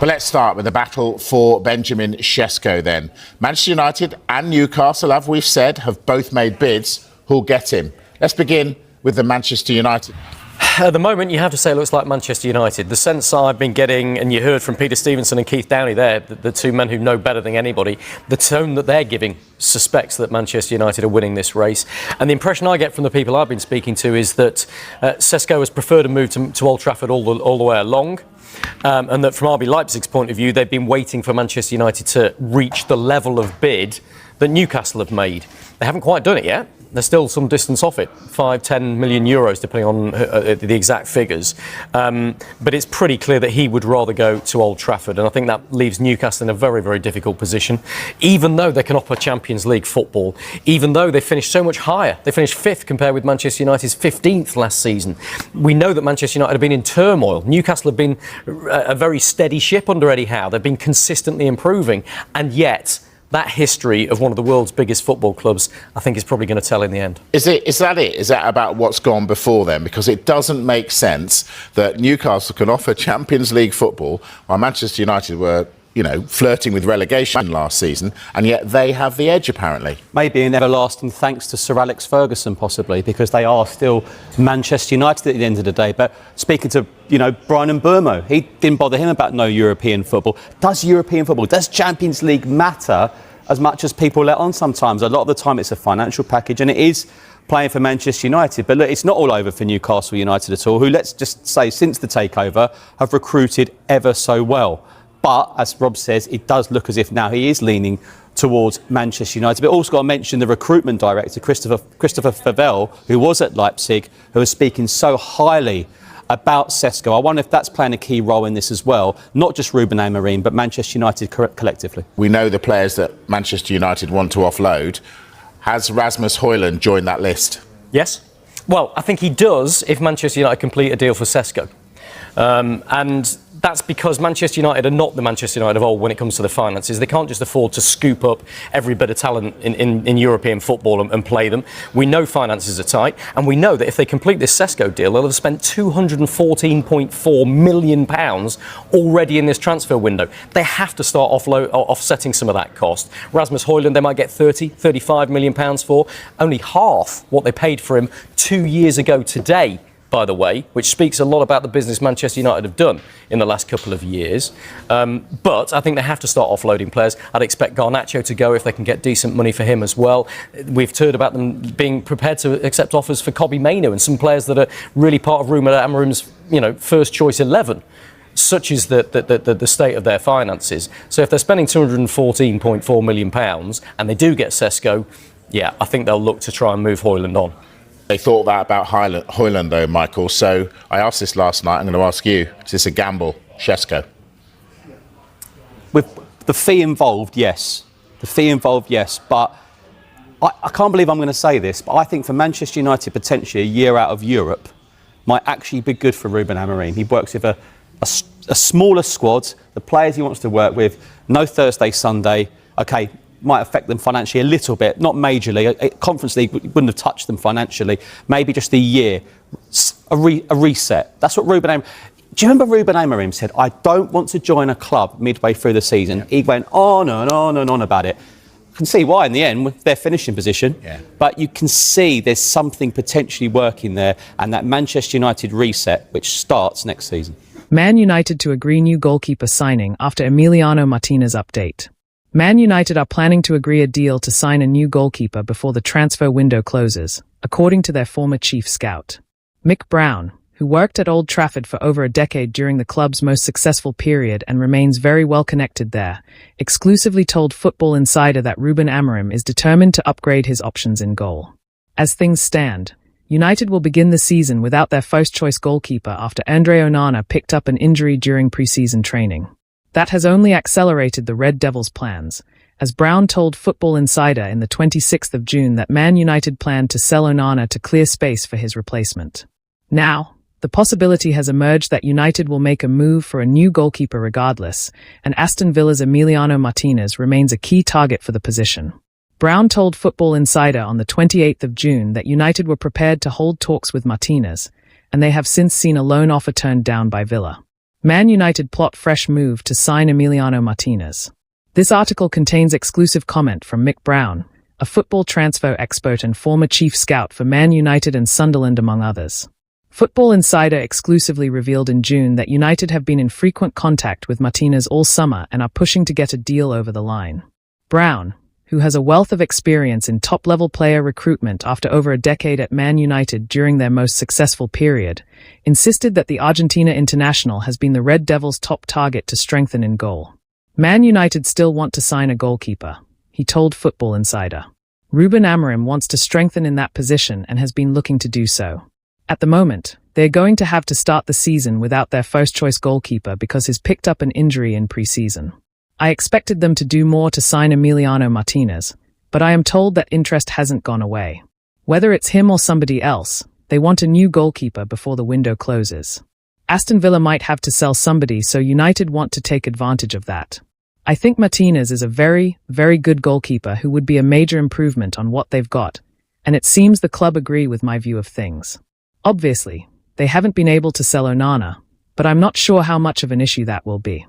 But let's start with the battle for Benjamin Sesko then. Manchester United and Newcastle, as we've said, have both made bids. Who'll get him? Let's begin with the Manchester United. At the moment, you have to say it looks like Manchester United. The sense I've been getting, and you heard from Peter Stevenson and Keith Downey there, the two men who know better than anybody, the tone that they're giving suspects that Manchester United are winning this race. And the impression I get from the people I've been speaking to is that Sesko has preferred a move to Old Trafford all the way along. And that from RB Leipzig's point of view, they've been waiting for Manchester United to reach the level of bid that Newcastle have made. They haven't quite done it yet. They're still some distance off it, 5-10 million euros, depending on the exact figures. But it's pretty clear that he would rather go to Old Trafford. And I think that leaves Newcastle in a very, very difficult position. Even though they can offer Champions League football, even though they finished so much higher. They finished 5th compared with Manchester United's 15th last season. We know that Manchester United have been in turmoil. Newcastle have been a very steady ship under Eddie Howe. They've been consistently improving. And yet, that history of one of the world's biggest football clubs, I think, is probably going to tell in the end. Is that it? Is that about what's gone before then? Because it doesn't make sense that Newcastle can offer Champions League football while Manchester United were, flirting with relegation last season, and yet they have the edge, apparently. Maybe an everlasting thanks to Sir Alex Ferguson, possibly, because they are still Manchester United at the end of the day. But speaking to, Brian and Burmo, he didn't bother him about no European football. Does Champions League matter as much as people let on sometimes? A lot of the time it's a financial package, and it is playing for Manchester United. But look, it's not all over for Newcastle United at all, who, let's just say, since the takeover, have recruited ever so well. But, as Rob says, it does look as if now he is leaning towards Manchester United. But also got to mention the recruitment director, Christopher Favell, who was at Leipzig, who was speaking so highly about Sesko. I wonder if that's playing a key role in this as well. Not just Ruben Amorim, but Manchester United collectively. We know the players that Manchester United want to offload. Has Rasmus Højlund joined that list? Yes. Well, I think he does if Manchester United complete a deal for Sesko. And that's because Manchester United are not the Manchester United of old when it comes to the finances. They can't just afford to scoop up every bit of talent in European football and play them. We know finances are tight, and we know that if they complete this Sesko deal, they'll have spent £214.4 million already in this transfer window. They have to start offsetting some of that cost. Rasmus Højlund, they might get £35 million for, only half what they paid for him 2 years ago today, by the way, which speaks a lot about the business Manchester United have done in the last couple of years. But I think they have to start offloading players. I'd expect Garnacho to go if they can get decent money for him as well. We've heard about them being prepared to accept offers for Kobbie Mainoo and some players that are really part of Ruben Amorim's, first choice 11. Such is the state of their finances. So if they're spending £214.4 million and they do get Sesko, yeah, I think they'll look to try and move Højlund on. They thought that about Højlund, though, Michael. So I asked this last night. I'm going to ask you. Is this a gamble, Sesko? With the fee involved, yes. But I can't believe I'm going to say this, but I think for Manchester United, potentially a year out of Europe might actually be good for Ruben Amorim. He works with a smaller squad, the players he wants to work with, no Thursday, Sunday. OK, might affect them financially a little bit, not majorly. A Conference League wouldn't have touched them financially. Maybe just a year, a reset. That's what Ruben Amorim... Do you remember Ruben Amorim said, I don't want to join a club midway through the season? Yeah. He went on and on and on about it. I can see why in the end, with their finishing position. Yeah. But you can see there's something potentially working there, and that Manchester United reset, which starts next season. Man United to agree new goalkeeper signing after Emiliano Martinez update. Man United are planning to agree a deal to sign a new goalkeeper before the transfer window closes, according to their former chief scout. Mick Brown, who worked at Old Trafford for over a decade during the club's most successful period and remains very well connected there, exclusively told Football Insider that Ruben Amorim is determined to upgrade his options in goal. As things stand, United will begin the season without their first-choice goalkeeper after Andre Onana picked up an injury during pre-season training. That has only accelerated the Red Devils' plans, as Brown told Football Insider in the 26th of June that Man United planned to sell Onana to clear space for his replacement. Now, the possibility has emerged that United will make a move for a new goalkeeper regardless, and Aston Villa's Emiliano Martinez remains a key target for the position. Brown told Football Insider on the 28th of June that United were prepared to hold talks with Martinez, and they have since seen a loan offer turned down by Villa. Man United plot fresh move to sign Emiliano Martinez. This article contains exclusive comment from Mick Brown, a football transfer expert and former chief scout for Man United and Sunderland among others. Football Insider exclusively revealed in June that United have been in frequent contact with Martinez all summer and are pushing to get a deal over the line. Brown, who has a wealth of experience in top-level player recruitment after over a decade at Man United during their most successful period, insisted that the Argentina international has been the Red Devils' top target to strengthen in goal. Man United still want to sign a goalkeeper, he told Football Insider. Ruben Amorim wants to strengthen in that position and has been looking to do so. At the moment, they're going to have to start the season without their first-choice goalkeeper because he's picked up an injury in pre-season. I expected them to do more to sign Emiliano Martinez, but I am told that interest hasn't gone away. Whether it's him or somebody else, they want a new goalkeeper before the window closes. Aston Villa might have to sell somebody, so United want to take advantage of that. I think Martinez is a very, very good goalkeeper who would be a major improvement on what they've got, and it seems the club agree with my view of things. Obviously, they haven't been able to sell Onana, but I'm not sure how much of an issue that will be.